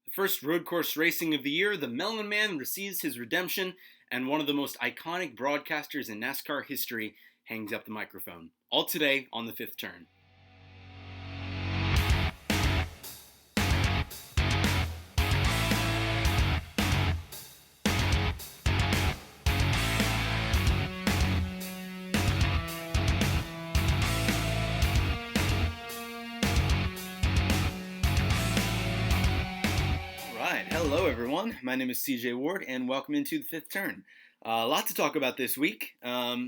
The first road course racing of the year, the Melon Man receives his redemption, and one of the most iconic broadcasters in NASCAR history hangs up the microphone. All today on the fifth turn. Hello, everyone. My name is CJ Ward, and welcome into the fifth turn. A lot to talk about this week.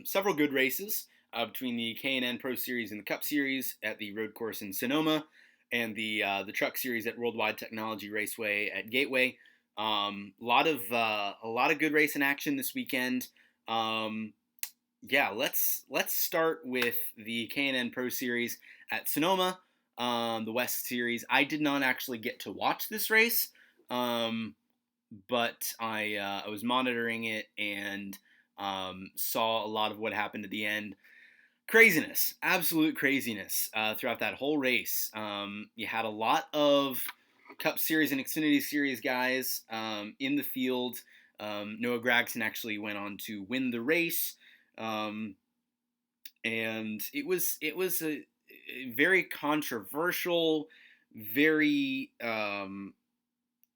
Several good races between the K&N Pro Series and the Cup Series at the road course in Sonoma, and the Truck Series at Worldwide Technology Raceway at Gateway. A lot of good racing action this weekend. Let's start with the K&N Pro Series at Sonoma, the West Series. I did not actually get to watch this race. But I was monitoring it and saw a lot of what happened at the end. Craziness, absolute craziness throughout that whole race. You had a lot of Cup Series and Xfinity Series guys in the field. Noah Gragson actually went on to win the race, and it was a very controversial, very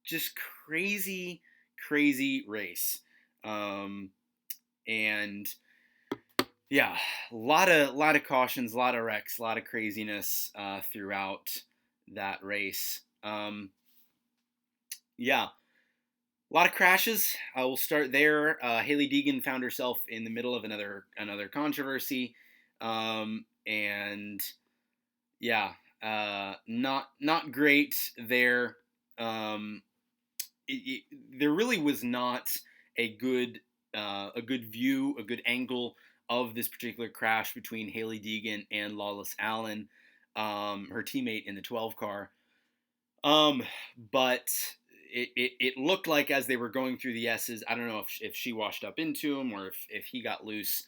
just crazy race. And yeah, a lot of cautions, a lot of wrecks, a lot of craziness throughout that race. A lot of crashes. We'll start there. Hailie Deegan found herself in the middle of another controversy. Not great there. There really was not a good view, a good angle of this particular crash between Hailie Deegan and Lawless Alan, her teammate in the 12 car. But it looked like as they were going through the S's, I don't know if she washed up into him or if he got loose.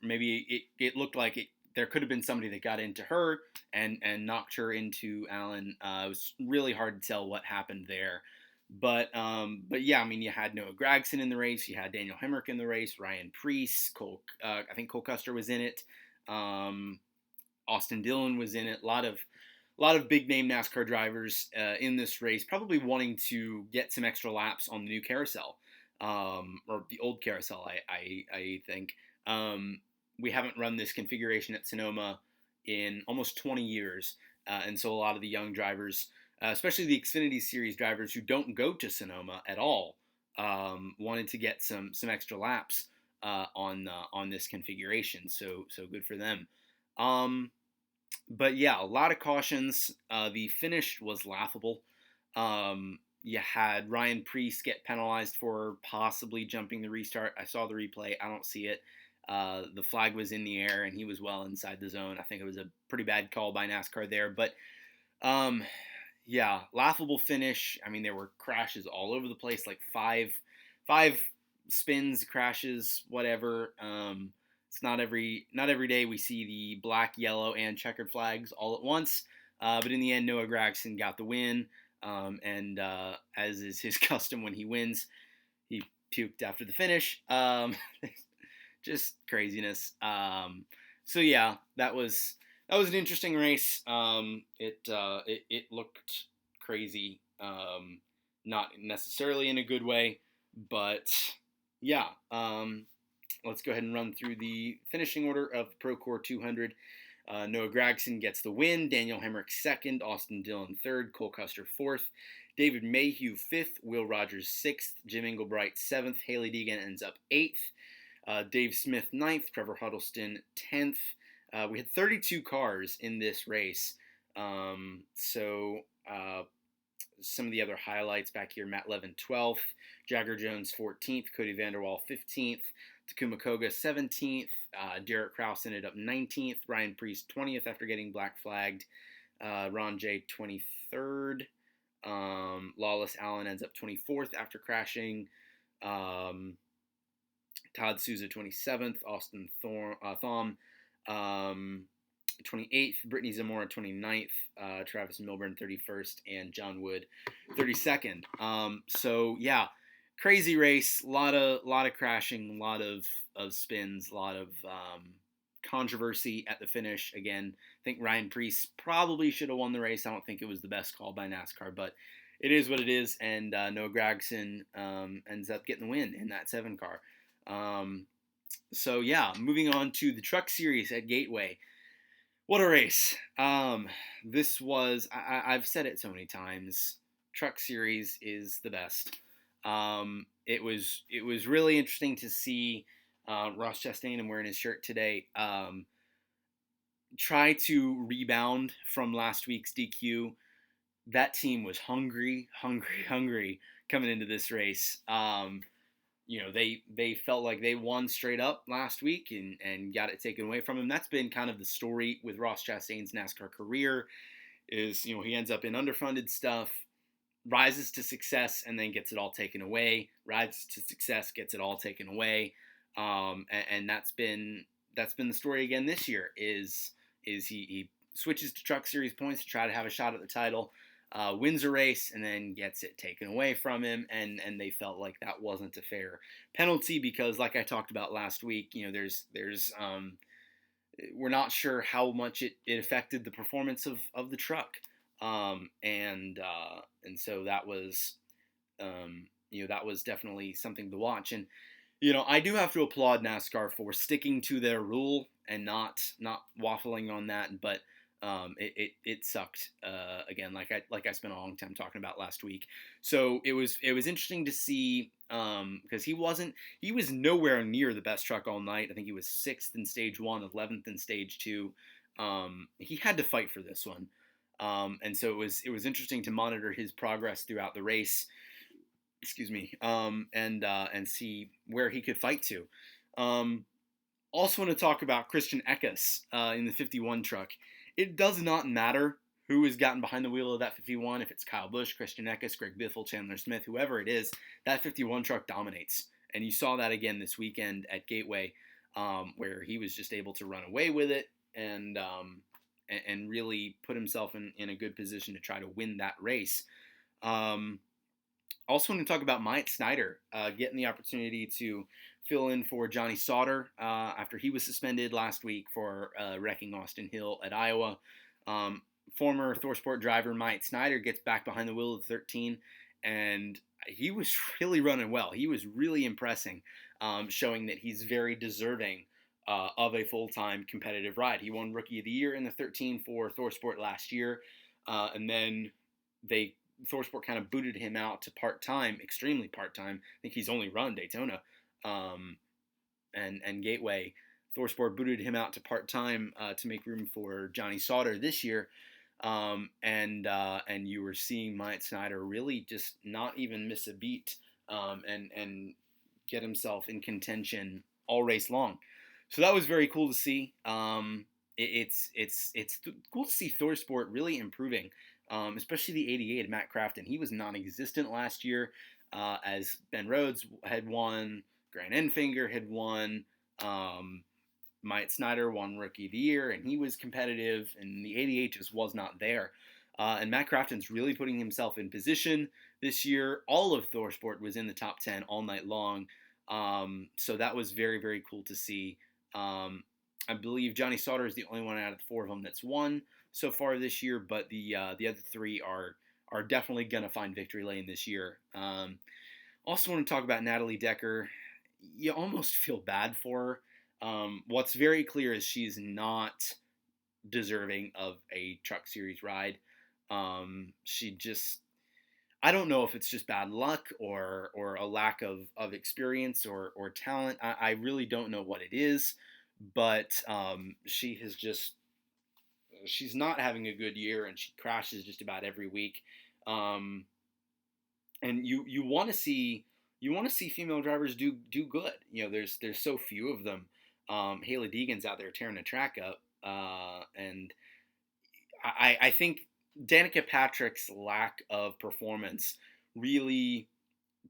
Maybe it looked like there could have been somebody that got into her and knocked her into Alan. It was really hard to tell what happened there. But yeah, I mean, you had Noah Gragson in the race, you had Daniel Hemrick in the race, Ryan Preece, I think Cole Custer was in it, Austin Dillon was in it. A lot of big name NASCAR drivers in this race, probably wanting to get some extra laps on the new carousel, or the old carousel, I think. We haven't run this configuration at Sonoma in almost 20 years, and so a lot of the young drivers, especially the Xfinity Series drivers who don't go to Sonoma at all, wanted to get some extra laps on this configuration. So good for them. But yeah, a lot of cautions. The finish was laughable. You had Ryan Preece get penalized for possibly jumping the restart. I saw the replay. I don't see it. The flag was in the air and he was well inside the zone. I think it was a pretty bad call by NASCAR there. But laughable finish. I mean, there were crashes all over the place, like five spins, crashes, whatever. It's not every day we see the black, yellow, and checkered flags all at once. But in the end, Noah Gragson got the win. And as is his custom when he wins, he puked after the finish. Just craziness. So yeah, that was an interesting race. It looked crazy, not necessarily in a good way, but yeah. Let's go ahead and run through the finishing order of the Procore 200. Noah Gragson gets the win. Daniel Hemrick second. Austin Dillon third. Cole Custer fourth. David Mayhew fifth. Will Rogers sixth. Jim Englebright seventh. Hailie Deegan ends up eighth. Dave Smith ninth. Trevor Huddleston 10th. We had 32 cars in this race. Some of the other highlights back here: Matt Levin 12th, Jagger Jones 14th, Cody Vanderwall 15th, Takuma Koga 17th, Derek Kraus ended up 19th, Ryan Preece 20th after getting black flagged, Ron J 23rd, Lawless Alan ends up 24th after crashing, Todd Souza 27th, Austin Thom 28th, Brittany Zamora 29th, Travis Milburn 31st, and John Wood 32nd. So yeah, crazy race, lot of crashing, a lot of spins, a lot of controversy at the finish. Again, I think Ryan Preece probably should have won the race. I don't think it was the best call by NASCAR, but it is what it is. And Noah Gragson ends up getting the win in that 7 car. So yeah, moving on to the Truck Series at Gateway. What a race! This was I've said it so many times. Truck Series is the best. It was really interesting to see Ross Chastain, I'm wearing his shirt today, try to rebound from last week's DQ. That team was hungry coming into this race. They felt like they won straight up last week and got it taken away from him. That's been kind of the story with Ross Chastain's NASCAR career is, he ends up in underfunded stuff, rises to success, and then gets it all taken away, rises to success, gets it all taken away. And that's been the story again this year is he switches to Truck Series points to try to have a shot at the title, wins a race, and then gets it taken away from him, and they felt like that wasn't a fair penalty because, like I talked about last week, there's we're not sure how much it affected the performance of the truck, and so that was that was definitely something to watch. And I do have to applaud NASCAR for sticking to their rule and not waffling on that, but it sucked again, like I spent a long time talking about last week. So it was interesting to see because he was nowhere near the best truck all night. I think he was 6th in stage 1, 11th in stage 2. He had to fight for this one, and so it was interesting to monitor his progress throughout the race. Excuse me, and see where he could fight to. Also want to talk about Christian Eckes in the 51 truck. It does not matter who has gotten behind the wheel of that 51, if it's Kyle Busch, Christian Eckes, Greg Biffle, Chandler Smith, whoever it is, that 51 truck dominates. And you saw that again this weekend at Gateway, where he was just able to run away with it and really put himself in a good position to try to win that race. Also want to talk about Myatt Snider getting the opportunity to fill in for Johnny Sauter after he was suspended last week for wrecking Austin Hill at Iowa. Former ThorSport driver Myatt Snider gets back behind the wheel of 13, and he was really running well. He was really impressing, showing that he's very deserving of a full-time competitive ride. He won Rookie of the Year in the 13 for ThorSport last year, and then ThorSport kind of booted him out to part-time, extremely part-time. I think he's only run Daytona and Gateway. ThorSport booted him out to part-time to make room for Johnny Sauter this year. And you were seeing Myatt Snider really just not even miss a beat and get himself in contention all race long. So that was very cool to see. It's cool to see ThorSport really improving. Especially the 88 of Matt Crafton. He was non-existent last year, as Ben Rhodes had won, Grant Enfinger had won, Myatt Snider won Rookie of the Year, and he was competitive, and the 88 just was not there. And Matt Crafton's really putting himself in position this year. All of ThorSport was in the top 10 all night long, so that was very, very cool to see. I believe Johnny Sauter is the only one out of the 4 of them that's won so far this year, but the other 3 are definitely going to find victory lane this year. Also want to talk about Natalie Decker. You almost feel bad for her. What's very clear is she's not deserving of a Truck Series ride. She just, I don't know if it's just bad luck or a lack of experience or talent. I really don't know what it is, but she has just, she's not having a good year, and she crashes just about every week. And you want to see female drivers do good. There's so few of them. Hailie Deegan's out there tearing the track up, and I think Danica Patrick's lack of performance really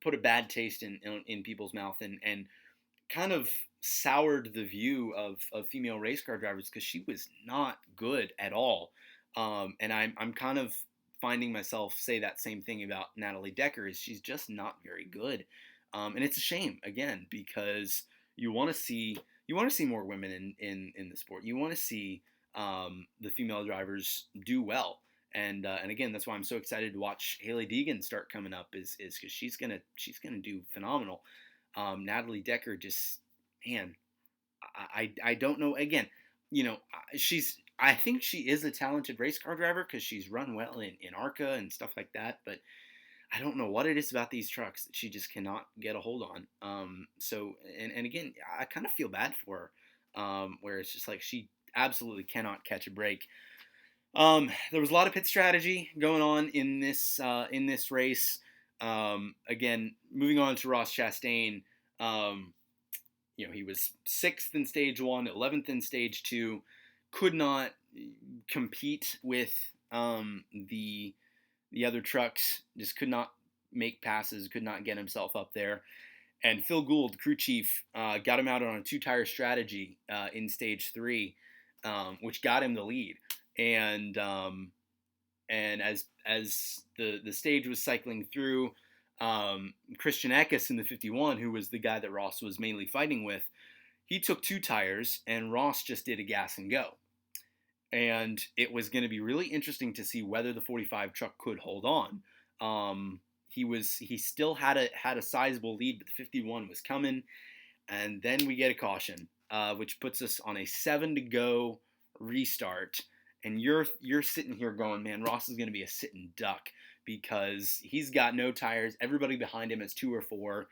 put a bad taste in people's mouth and kind of soured the view of female race car drivers because she was not good at all. And I'm kind of finding myself say that same thing about Natalie Decker is she's just not very good. And it's a shame again because you want to see more women in the sport. You want to see the female drivers do well. And again, that's why I'm so excited to watch Haley Deegan start coming up is because she's gonna do phenomenal. Natalie Decker just, man, I don't know. Again, I think she is a talented race car driver because she's run well in ARCA and stuff like that. But I don't know what it is about these trucks that she just cannot get a hold on. And again, I kind of feel bad for her, where it's just like she absolutely cannot catch a break. There was a lot of pit strategy going on in this race. Again, moving on to Ross Chastain. He was 6th in stage 1, 11th in stage 2, could not compete with the other trucks, just could not make passes, could not get himself up there. And Phil Gould, crew chief, got him out on a 2-tire strategy in stage 3, which got him the lead. And as the stage was cycling through, Christian Eckes in the 51, who was the guy that Ross was mainly fighting with, he took 2 tires, and Ross just did a gas and go. And it was going to be really interesting to see whether the 45 truck could hold on. He still had a sizable lead, but the 51 was coming, and then we get a caution, which puts us on a 7 to go restart. And you're sitting here going, man, Ross is going to be a sitting duck because he's got no tires. Everybody behind him has 2 or 4.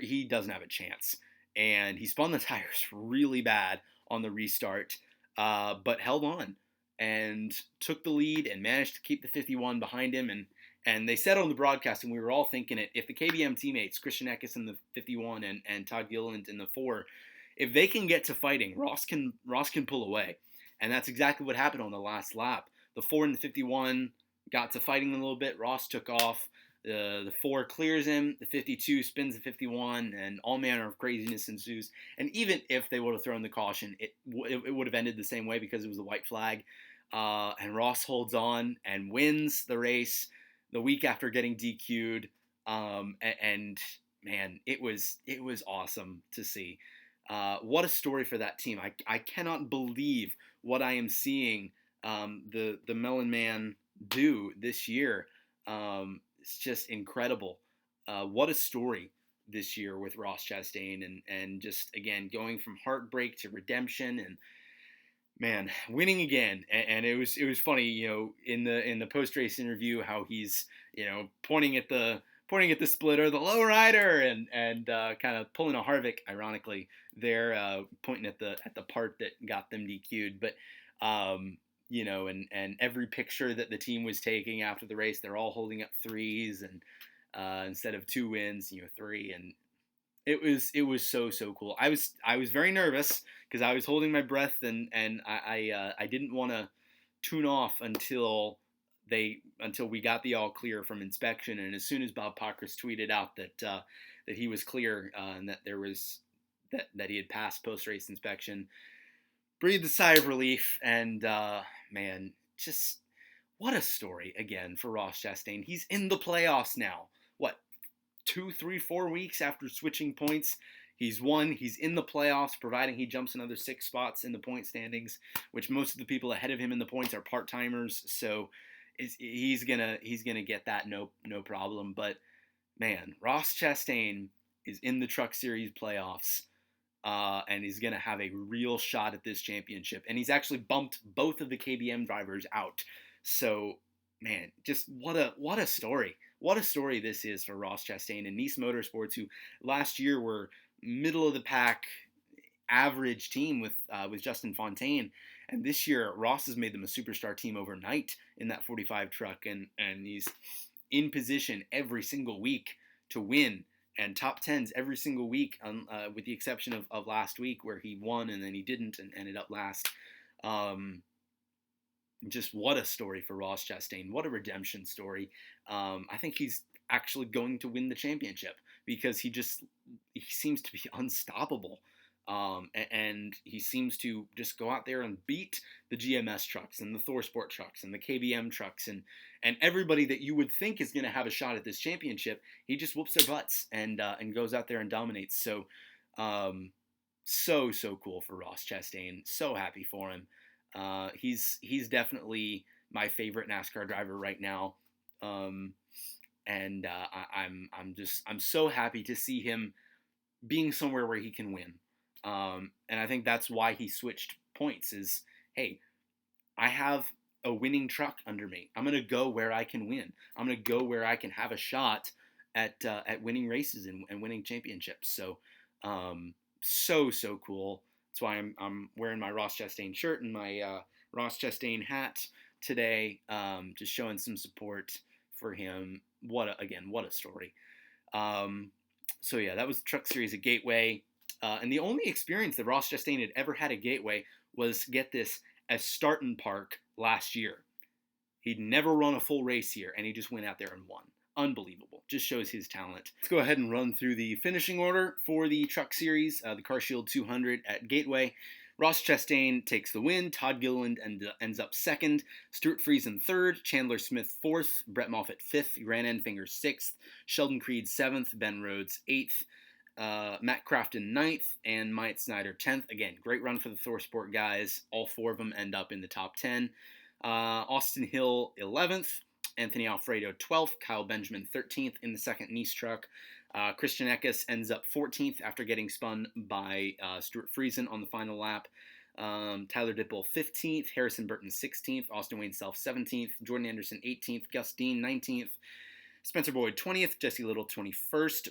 He doesn't have a chance. And he spun the tires really bad on the restart, but held on and took the lead and managed to keep the 51 behind him. And they said on the broadcast, and we were all thinking it, if the KBM teammates, Christian Eckes in the 51 and Todd Gilliland in the 4, if they can get to fighting, Ross can pull away. And that's exactly what happened on the last lap. The 4 and the 51 got to fighting a little bit. Ross took off. The 4 clears him. The 52 spins the 51, and all manner of craziness ensues. And even if they would have thrown the caution, it would have ended the same way because it was the white flag. And Ross holds on and wins the race the week after getting DQ'd. And man, it was awesome to see. What a story for that team. I cannot believe what I am seeing the Mellon Man do this year. It's just incredible. What a story this year with Ross Chastain and just, again, going from heartbreak to redemption and, man, winning again. And it was funny, in the post-race interview, how he's, pointing at the splitter, the low rider, and kind of pulling a Harvick, ironically, there, pointing at the part that got them DQ'd. But and every picture that the team was taking after the race, they're all holding up 3s, and instead of 2 wins, 3, and it was so cool. I was very nervous because I was holding my breath, and I didn't want to tune off until we got the all clear from inspection. And as soon as Bob Pockrass tweeted out that he was clear, and that there was that he had passed post-race inspection, breathed a sigh of relief. And man, just what a story again for Ross Chastain. He's in the playoffs now. What, 2, 3, 4 weeks after switching points? He's won. He's in the playoffs, providing he jumps another 6 spots in the point standings, which most of the people ahead of him in the points are part-timers. So he's gonna get that no problem. But man, Ross Chastain is in the Truck Series playoffs, and he's gonna have a real shot at this championship. And he's actually bumped both of the KBM drivers out. So man, just what a story! What a story this is for Ross Chastain and Nice Motorsports, who last year were middle of the pack, average team with Justin Fontaine. And this year, Ross has made them a superstar team overnight in that 45 truck, and he's in position every single week to win, and top 10s every single week, with the exception of last week where he won and then he didn't and ended up last. Just what a story for Ross Chastain. What a redemption story. I think he's actually going to win the championship because he seems to be unstoppable. And he seems to just go out there and beat the GMS trucks and the ThorSport trucks and the KBM trucks and everybody that you would think is going to have a shot at this championship. He just whoops their butts and goes out there and dominates. So, so cool for Ross Chastain. So happy for him. He's definitely my favorite NASCAR driver right now. And I'm so happy to see him being somewhere where he can win. And I think that's why he switched points is, hey, I have a winning truck under me. I'm going to go where I can win. I'm going to go where I can have a shot at winning races and winning championships. So, so cool. That's why I'm wearing my Ross Chastain shirt and my Ross Chastain hat today, just showing some support for him. What a story. So yeah, that was the Truck Series at Gateway. And the only experience that Ross Chastain had ever had at Gateway was, get this, as Starton Park last year. He'd never run a full race here, and he just went out there and won. Unbelievable. Just shows his talent. Let's go ahead and run through the finishing order for the Truck Series, the Car Shield 200 at Gateway. Ross Chastain takes the win. Todd Gilliland ends up second. Stuart Friesen third. Chandler Smith fourth. Brett Moffitt fifth. Grant Enfinger sixth. Sheldon Creed seventh. Ben Rhodes eighth. Matt Crafton 9th, and Myatt Snyder 10th. Again, great run for the ThorSport guys. All four of them end up in the top 10. Austin Hill 11th, Anthony Alfredo 12th, Kyle Benjamin 13th in the second Nice truck. Christian Eckes ends up 14th after getting spun by Stuart Friesen on the final lap. Tyler Dippel 15th, Harrison Burton 16th, Austin Wayne Self 17th, Jordan Anderson 18th, Gus Dean 19th, Spencer Boyd 20th, Jesse Little 21st,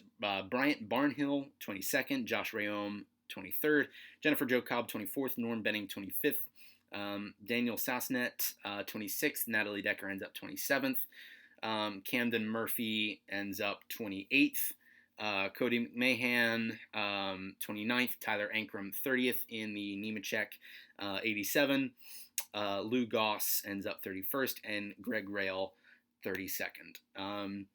Bryant Barnhill 22nd, Josh Rayom 23rd, Jennifer Jo Cobb 24th, Norm Benning 25th, Daniel Sassnet 26th, Natalie Decker ends up 27th, Camden Murphy ends up 28th, Cody McMahon 29th, Tyler Ankrum 30th in the Nemechek 87, Lou Goss ends up 31st, and Greg Rail 32nd.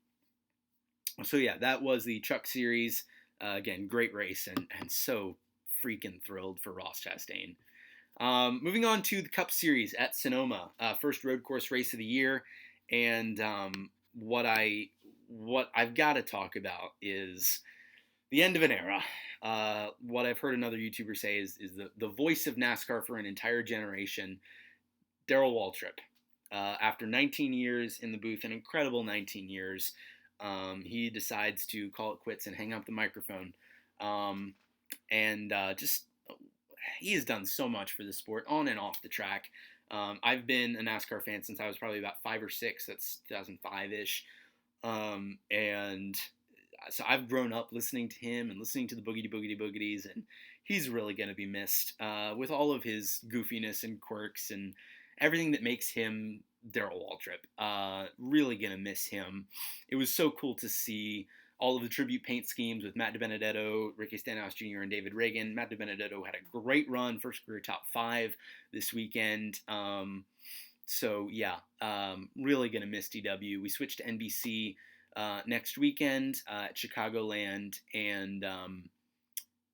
So yeah, that was the Truck Series. Again, great race and so freaking thrilled for Ross Chastain. Moving on to the Cup Series at Sonoma, first road course race of the year, and what I've got to talk about is the end of an era. What I've heard another YouTuber say is the voice of NASCAR for an entire generation, Darrell Waltrip. After 19 years in the booth, an incredible 19 years, he decides to call it quits and hang up the microphone. Just he has done so much for the sport on and off the track. I've been a NASCAR fan since I was probably about 5 or 6. That's 2005-ish. And so I've grown up listening to him and listening to the Boogies, and he's really going to be missed with all of his goofiness and quirks and everything that makes him Darrell Waltrip. Really going to miss him. It was so cool to see all of the tribute paint schemes with Matt DiBenedetto, Ricky Stenhouse Jr., and David Reagan. Matt DiBenedetto had a great run, first career top 5 this weekend. So yeah, really going to miss DW. We switched to NBC next weekend at Chicagoland, and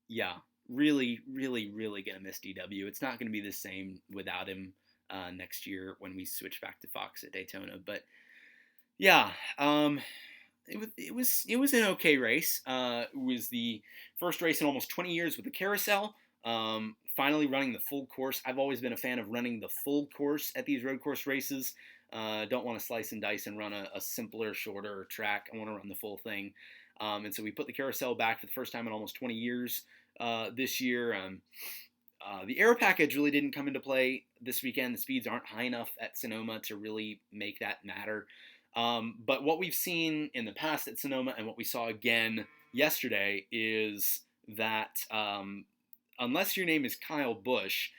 yeah, really going to miss DW. It's not going to be the same without him next year when we switch back to Fox at Daytona. But yeah, it was an okay race. It was the first race in almost 20 years with the carousel. Finally running the full course. I've always been a fan of running the full course at these road course races. Don't want to slice and dice and run a simpler, shorter track. I want to run the full thing. And so we put the carousel back for the first time in almost 20 years this year. The air package really didn't come into play this weekend. The speeds aren't high enough at Sonoma to really make that matter. But what we've seen in the past at Sonoma and what we saw again yesterday is that unless your name is Kyle Busch,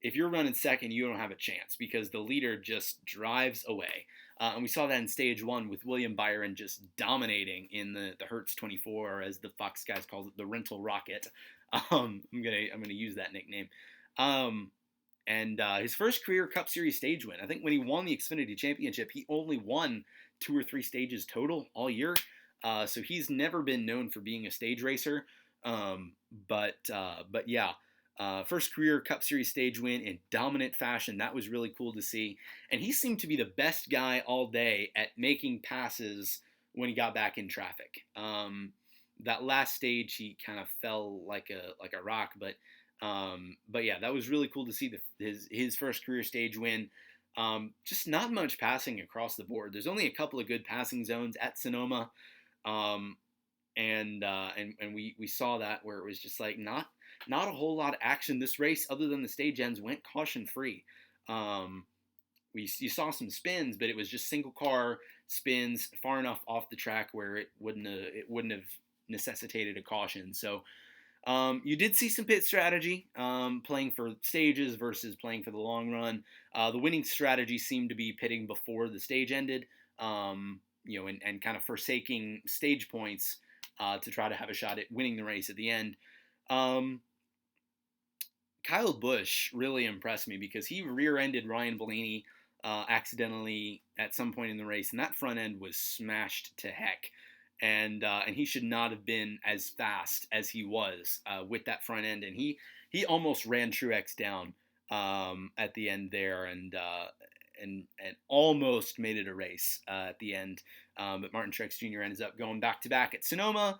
if you're running second, you don't have a chance because the leader just drives away. And we saw that in stage 1 with William Byron just dominating in the Hertz 24, or as the Fox guys call it, the rental rocket. I'm gonna use that nickname. And his first career Cup Series stage win. I think when he won the Xfinity Championship, he only won 2 or 3 stages total all year. So he's never been known for being a stage racer. But yeah, first career Cup Series stage win in dominant fashion. That was really cool to see. And he seemed to be the best guy all day at making passes when he got back in traffic. That last stage, he kind of fell like a rock. But yeah, that was really cool to see his first career stage win. Just not much passing across the board. There's only a couple of good passing zones at Sonoma. Um, and we saw that where it was just like not a whole lot of action. This race, other than the stage ends, went caution free. You saw some spins, but it was just single car spins far enough off the track where it wouldn't have necessitated a caution. So you did see some pit strategy, playing for stages versus playing for the long run. The winning strategy seemed to be pitting before the stage ended, and kind of forsaking stage points to try to have a shot at winning the race at the end. Kyle Busch really impressed me because he rear-ended Ryan Blaney accidentally at some point in the race, and that front end was smashed to heck. And he should not have been as fast as he was with that front end, and he almost ran Truex down at the end there, and almost made it a race at the end. But Martin Truex Jr. ends up going back to back at Sonoma,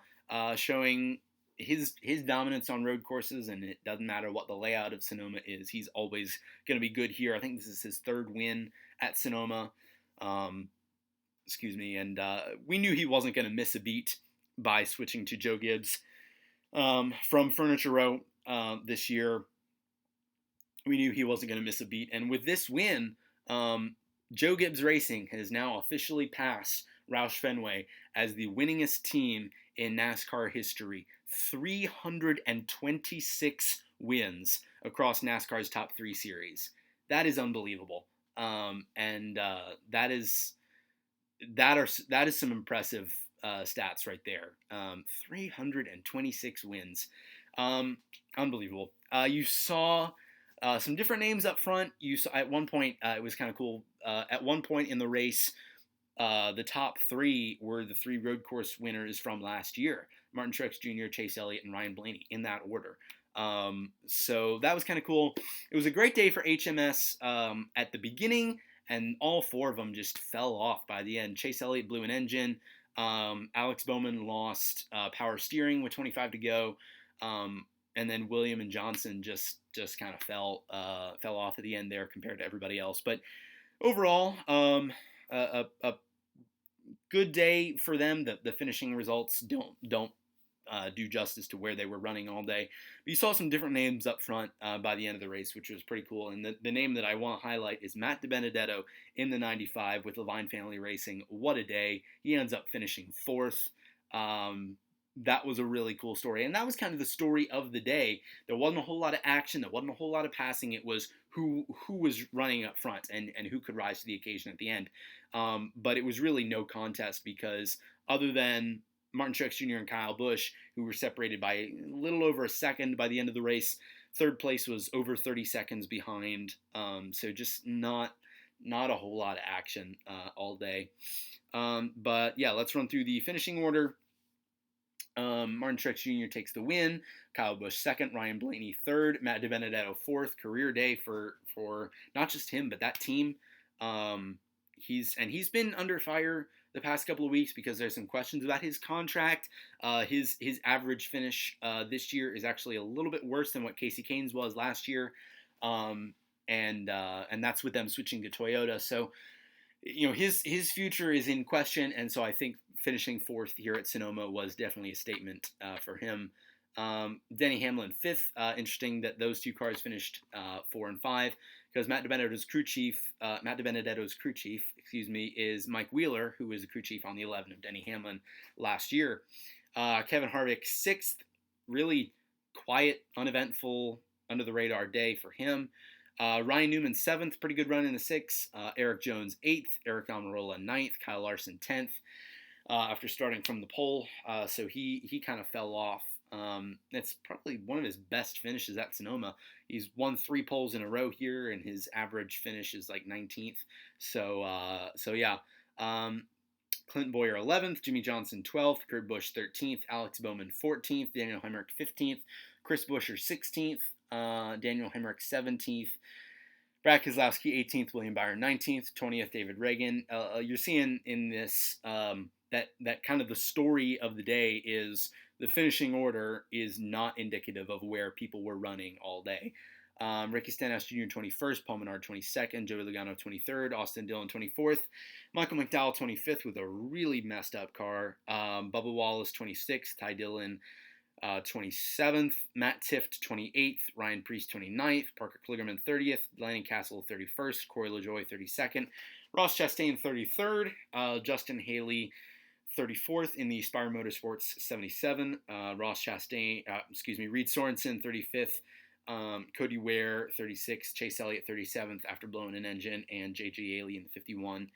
showing his dominance on road courses, and it doesn't matter what the layout of Sonoma is. He's always going to be good here. I think this is his third win at Sonoma. And we knew he wasn't going to miss a beat by switching to Joe Gibbs from Furniture Row this year. We knew he wasn't going to miss a beat, and with this win, Joe Gibbs Racing has now officially passed Roush Fenway as the winningest team in NASCAR history. 326 wins across NASCAR's top 3 series. That is unbelievable. That is some impressive stats right there. 326 wins. Unbelievable. You saw some different names up front. You saw at one point, it was kind of cool. At one point in the race, the top 3 were the 3 road course winners from last year: Martin Truex Jr., Chase Elliott, and Ryan Blaney, in that order. So that was kind of cool. It was a great day for HMS at the beginning, and all 4 of them just fell off by the end. Chase Elliott blew an engine. Alex Bowman lost power steering with 25 to go. And then William and Johnson just kind of fell off at the end there compared to everybody else. But overall, a good day for them. The finishing results don't do justice to where they were running all day. But you saw some different names up front by the end of the race, which was pretty cool. And the name that I want to highlight is Matt DiBenedetto in the 95 with Levine Family Racing. What a day. He ends up finishing 4th. That was a really cool story. And that was kind of the story of the day. There wasn't a whole lot of action. There wasn't a whole lot of passing. It was who was running up front and who could rise to the occasion at the end. But it was really no contest because other than Martin Truex Jr. and Kyle Busch, who were separated by a little over a second by the end of the race, third place was over 30 seconds behind. So just not a whole lot of action all day. But yeah, let's run through the finishing order. Martin Truex Jr. takes the win. Kyle Busch 2nd. Ryan Blaney 3rd. Matt DiBenedetto 4th. Career day for not just him but that team. He's been under fire the past couple of weeks because there's some questions about his contract. His average finish this year is actually a little bit worse than what Casey Kane's was last year, and that's with them switching to Toyota. So his future is in question, and so I think finishing 4th here at Sonoma was definitely a statement for him. Denny Hamlin 5th. Interesting that those 2 cars finished 4 and 5 because Matt DiBenedetto's crew chief, is Mike Wheeler, who was the crew chief on the 11 of Denny Hamlin last year. Kevin Harvick 6th. Really quiet, uneventful, under the radar day for him. Ryan Newman 7th, pretty good run in the 6. Eric Jones 8th, Eric Almirola 9th, Kyle Larson 10th. After starting from the pole, so he kind of fell off. It's probably one of his best finishes at Sonoma. He's won 3 poles in a row here, and his average finish is like 19th. So yeah. Clint Boyer 11th, Jimmy Johnson 12th, Kurt Busch 13th, Alex Bowman 14th, Daniel Hemrick 15th, Chris Buescher 16th, Daniel Hemrick 17th, Brad Keselowski 18th, William Byron 19th, 20th, David Reagan. You're seeing in this that kind of the story of the day is the finishing order is not indicative of where people were running all day. Ricky Stenhouse Jr. 21st, Paul Menard 22nd, Joey Logano 23rd, Austin Dillon 24th, Michael McDowell 25th with a really messed up car, Bubba Wallace 26th, Ty Dillon 27th, Matt Tifft 28th, Ryan Preece 29th, Parker Kligerman 30th, Landon Castle 31st, Corey LaJoie 32nd, Ross Chastain 33rd, Justin Haley 34th in the Spire Motorsports 77, Reed Sorensen 35th, Cody Ware 36th, Chase Elliott 37th after blowing an engine, and J.J. Aley in the 51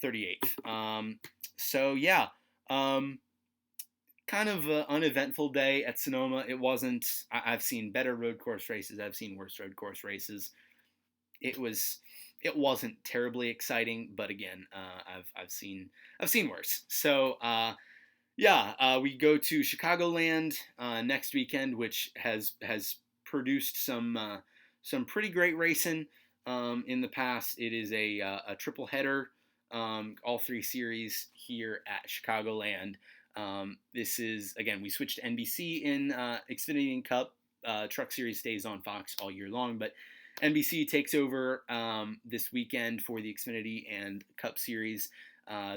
38th. Kind of an uneventful day at Sonoma. It wasn't. I've seen better road course races. I've seen worse road course races. It wasn't terribly exciting, but again, I've seen worse. So we go to Chicagoland next weekend, which has produced some pretty great racing in the past. It is a triple header, all three series here at Chicagoland. This is, again, we switched to NBC in Xfinity and Cup. Truck Series stays on Fox all year long, but NBC takes over this weekend for the Xfinity and Cup Series.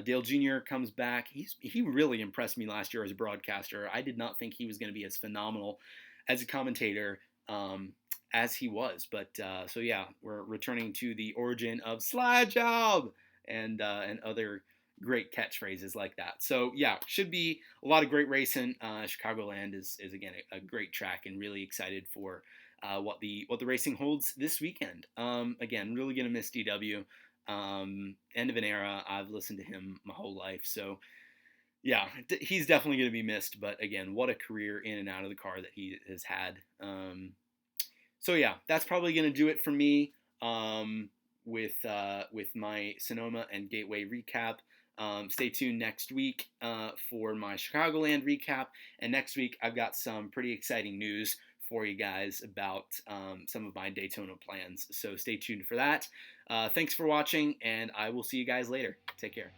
Dale Jr. comes back. He really impressed me last year as a broadcaster. I did not think he was going to be as phenomenal as a commentator as he was. But we're returning to the origin of slide job and other great catchphrases like that. So should be a lot of great racing. Chicagoland is again a great track, and really excited for what the racing holds this weekend. Again, really gonna miss DW. End of an era. I've listened to him my whole life, so he's definitely gonna be missed. But again, what a career in and out of the car that he has had. That's probably gonna do it for me with my Sonoma and Gateway recap. Stay tuned next week for my Chicagoland recap. And next week, I've got some pretty exciting news for you guys about some of my Daytona plans. So stay tuned for that. Thanks for watching, and I will see you guys later. Take care.